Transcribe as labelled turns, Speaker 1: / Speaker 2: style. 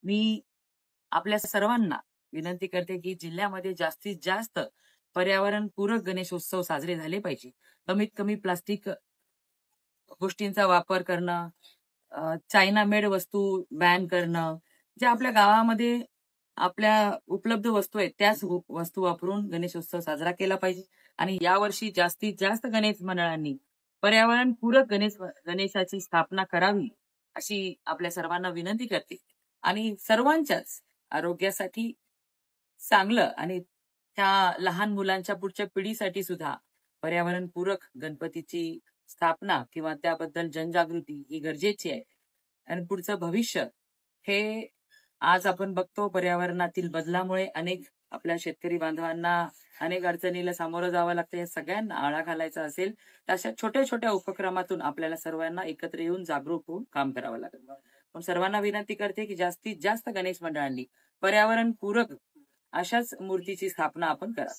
Speaker 1: मी आपल्या सर्वांना विनंती करते, की जिल्ह्यामध्ये जास्तीत जास्त पर्यावरणपूरक गणेशोत्सव साजरे झाले पाहिजे. कमीत कमी प्लास्टिक गोष्टींचा वापर करणं, चायना मेड वस्तू बॅन करणं, जे आपल्या गावामध्ये आपल्या उपलब्ध वस्तू आहेत त्याच वस्तू वापरून गणेशोत्सव साजरा केला पाहिजे. आणि यावर्षी जास्तीत जास्त गणेश मंडळांनी पर्यावरणपूरक गणेशाची स्थापना करावी, अशी आपल्या सर्वांना विनंती करते. आणि सर्वांच्याच आरोग्यासाठी चांगलं आणि त्या लहान मुलांच्या पुढच्या पिढीसाठी सुद्धा पर्यावरणपूरक गणपतीची स्थापना किंवा त्याबद्दल जनजागृती ही गरजेची आहे. आणि पुढचं भविष्य हे आज आपण बघतो, पर्यावरणातील बदलामुळे अनेक आपल्या शेतकरी बांधवांना अनेक अडचणीला सामोरं जावं लागतं. या सगळ्यांना आळा घालायचा असेल तर अशा छोट्या छोट्या उपक्रमातून आपल्याला सर्वांना एकत्र येऊन जागरूक होऊन काम करावं लागेल. पण सर्वांना विनंती करते, की जास्तीत जास्त गणेश मंडळांनी पर्यावरणपूरक अशाच मूर्तीची स्थापना आपण करा.